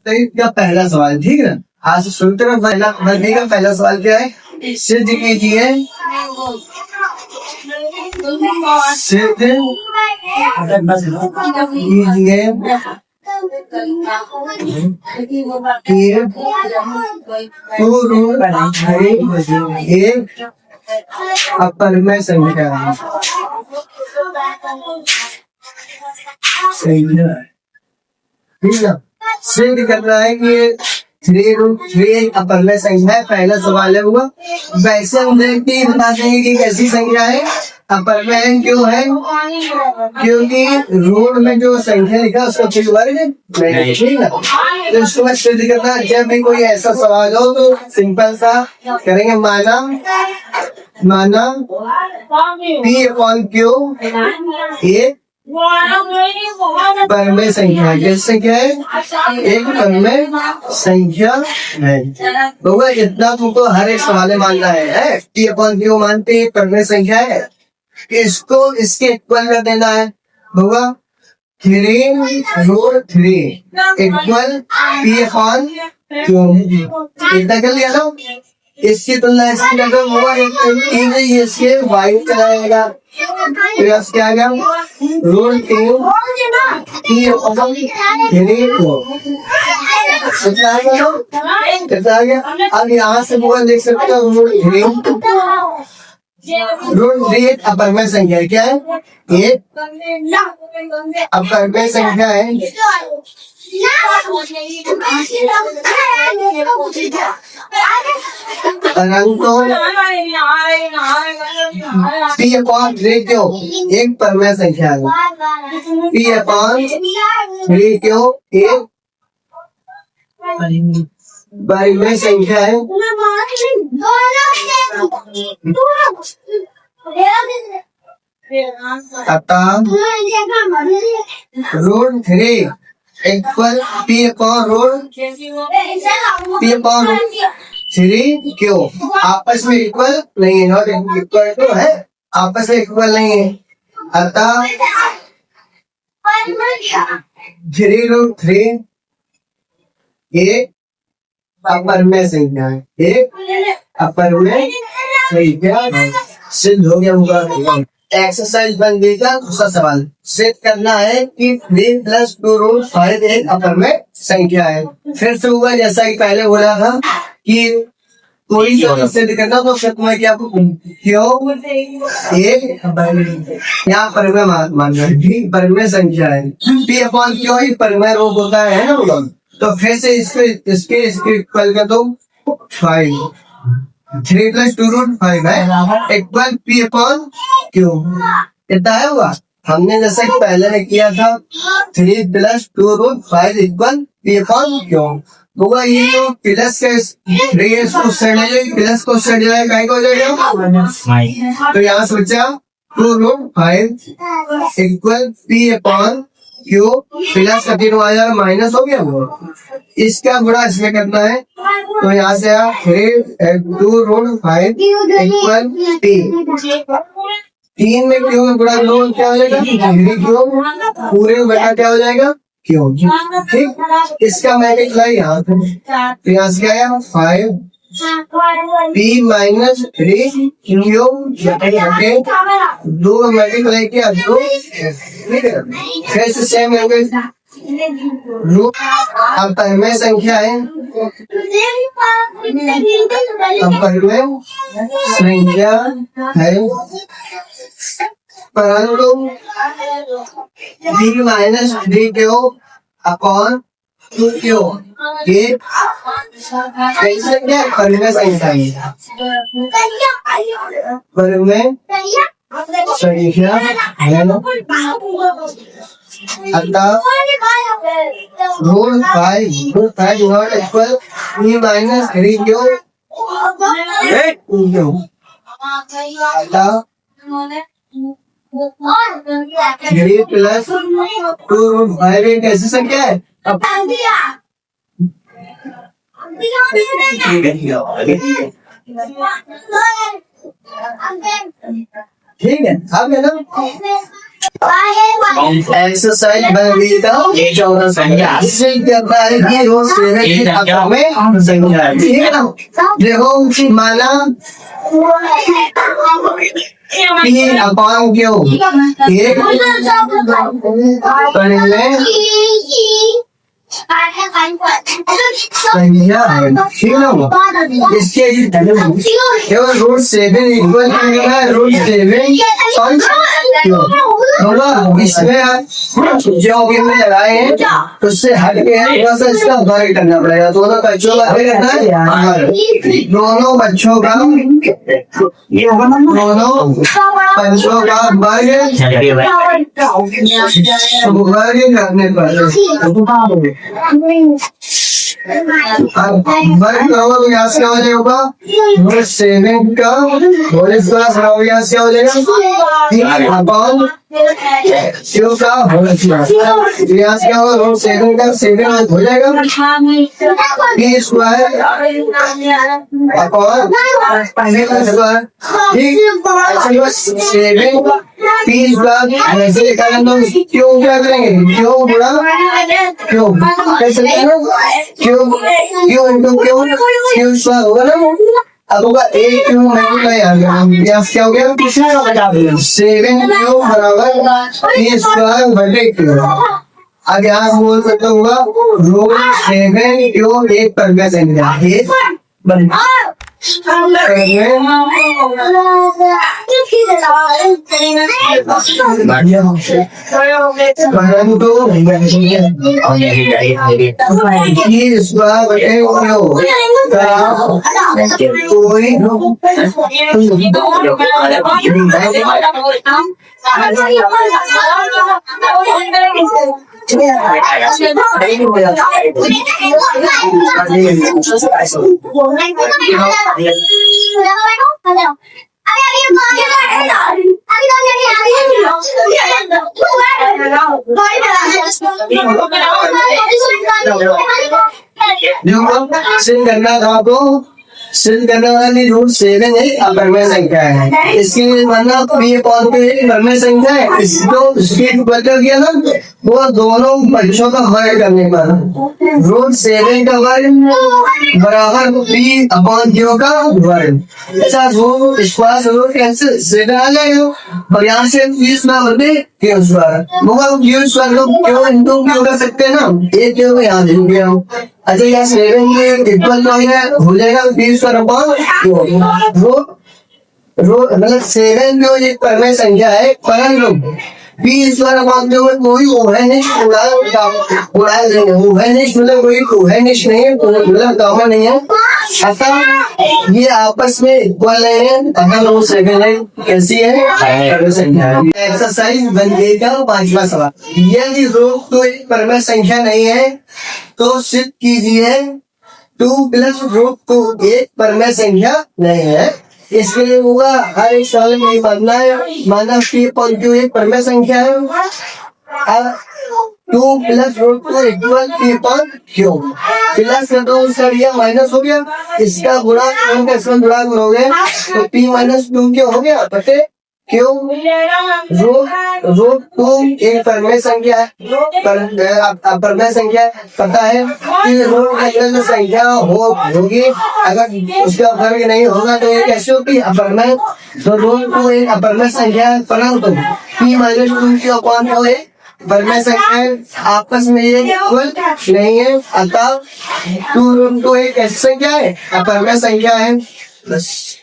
तो इसका पहला सवाल, ठीक है ना। आज से शुरू करें। पहला सवाल क्या है? सिद्ध कीजिए, सिद्ध कीजिए कि 2 रूट 3 एक अपरिमेय संख्या है। सही है, ठीक है। सिद्ध करना है कि 3 रूट 3 अपरिमेय संख्या है। पहला सवाल है हुआ। वैसे हम देखते बता देंगे कि कैसी संख्या है, अपरिमेय क्यों है, क्योंकि रूट में जो संख्या लिखा उसका कोई वर्ग नहीं, ठीक है। तो इसको मैं सिद्ध करना, जब भी कोई ऐसा सवाल हो तो सिंपल सा करेंगे। माना P/Q एक परमेय संख्या है। कैसे क्या है? एक परमेय संख्या है। तो इतना तुमको हर एक सवाल में मानना है। P/Q मानते एक परमेय संख्या है, इसको इसके इक्वल कर देना है। होगा 3 रूट 3 इक्वल P/Q। इतना कर लिया ना। इसकी तुलना इसकी अगर हुआ इसके वाई चलाएगा, तो क्या आ गया? रूट 3 कितना आ गया? अब यहाँ से पूरा देख सकते हो रूट 3 अपरिमेय संख्या है। क्या है? एक अपरिमेय संख्या है। P/3 एक परमेय संख्या है। P/3 एक परिमेय संख्या है। अतः रूट 3 इक्वल P/3 आपस में इक्वल नहीं है, नॉट इक्वल तो है, आपस में इक्वल नहीं है। अतः 3 रूट 3 एक अपरिमेय संख्या है। एक अपरिमेय संख्या सिद्ध हो गया होगा। एक्सरसाइज बन गई का दूसरा सवाल। सिद्ध करना है कि 3 + 2 रूट 5 एक अपरिमेय संख्या है। फिर से हुआ जैसा कि पहले बोला था कि कोई सिद्ध करना तो फिर तुम्हें क्या क्यों एक यहाँ परिमेय मानना है, परिमेय संख्या है। P/Q ही परिमेय रूप होता है ना। तो फिर से इसके इक्वल कर दो 5। 3 + 2 रूट 5 है इक्वल P/Q। कितना है हुआ? हमने जैसा कि पहले ने किया था 3 + 2 रूट 5 इक्वल P/Q। होगा ये जो प्लस का प्लस को सेट जाएगा हो जाएगा। तो यहाँ सोचा 2 रूट 5 इक्वल P/Q प्लस का 3 आ जाएगा, माइनस हो गया वो। इसका गुणा इसमें करना है, तो यहाँ से 2 रूट 5 इक्वल P। 3 में क्यों में गुणा करो क्या हो जाएगा? क्यों पूरे में बटा क्या हो जाएगा? क्यों। ठीक, इसका मल्टीप्लाई यहाँ पे यहाँ से क्या आया 5 P-3 Q 2 मल्टीप्लाई किया 2। ठीक है, फिर से सेम हो गई रूट। अब परिमेय संख्या है, अब परिमेय संख्या है परंतु B-3Q अपॉन 2Q ये कैसे क्या परिमेय संख्या है, परिमेय संख्या है ना। अतः रूट 5 नॉट इक्वल B-3Q अतः 3 + 2 रूट 5 एक ऐसी संख्या है। अब ठीक है, अब है ना एक्सरसाइज बनता 14 संख्या इससे करता है कि रोज सेवन की अपर में संख्या है, ठीक है ना। देखो माना तीन अपान क्यों एक पढ़ने संख्या है, ठीक है ना। इसके केवल रूट 7 इक्वल रूट 7 होगा। इसमें जो भी में लगाए हैं उससे हट के थोड़ा सा इसका वर्ग करना पड़ेगा। दोनों बच्चों का करना है, दोनों बच्चों का वर्ग करने पर वर्ग का व्यास क्या हो जाएगा, रूट 7 का होल स्क्वायर का व्यास क्या हो जाएगा, 3 अपॉन क्यू का होल स्क्वायर। व्यास क्या होगा, रूट 7 का 7 हो जाएगा, 3 स्क्वायर अपॉन स्क्वायर, ठीक। 7 3 स्क्वायर ऐसे निकालेंगे तो क्यों क्या करेंगे, क्यों गुणा क्यों कैसे क्यों इंटू क्यों स्क्वायर होगा ना। अब होगा 8 क्यों मल्टीप्लाई आ गया, व्यास क्या हो गया 7 क्यों बराबर 3 स्क्वायर बटे क्यों। आगे आप बोल सकते होगा रूट 7 क्यों एक पर में संख्या सिद्ध करना था आपको, सिद्ध करने वाली रूट 7 एक अपरमेय संख्या है। इसकी मतलब ये पॉइंट अपरमेय संख्या है, इसको स्पीड बदल गया ना, वो दोनों बच्चों का वर्ग करने पर रूट 7 का वर्ग बराबर b अपॉन क्यू का वर्ग। ऐसा रूट स्क्वायर रूट कैंसिल 7 आ जाएगा और यहाँ से 20 ना बदले क्यू स्क्वायर, वो क्यू स्क्वायर लोग क्यों इंटू क्यों कर सकते हैं ना, एक क्यों यहाँ दे गया। अच्छा यहाँ 7 इक्वल हो जाएगा 20 पर अपॉन मतलब 7 जो एक परमेय संख्या है, परंतु 20 पर अपॉन जो कोई ओहेनिश मतलब कोई ओहेनिश नहीं है, मतलब कॉमन नहीं है। अतः ये आपस में इक्वल है, अगर वो 7 है कैसी है संख्या है। एक्सरसाइज बनने का 5वां सवाल, यदि रूट तो एक परमेय संख्या नहीं है तो सिद्ध कीजिए 2 प्लस रूट 2 एक परमेय संख्या नहीं है। इसके लिए होगा हर एक सवाल में मानना है, माना p अपॉन q एक परमेय संख्या है, 2 plus root 2 equal p upon q। Plus का तो सर ये माइनस हो गया, इसका गुणा इसका गुणा हो गया तो p माइनस 2 क्या हो गया बटे क्यों। रूट 2 एक परमेय संख्या है, परमेय संख्या पता है कि रूट के अंदर जो संख्या होगी अगर उसका वर्ग नहीं होगा तो ये कैसे होगी अपरमेय। तो रूट 2 एक अपरमेय संख्या है, परंतु p माइनस 2 के अपॉन को एक परमेय संख्या है, आपस में ये इक्वल नहीं है। अतः 2 रूट 2 एक कैसी संख्या है, अपरमेय संख्या है। बस।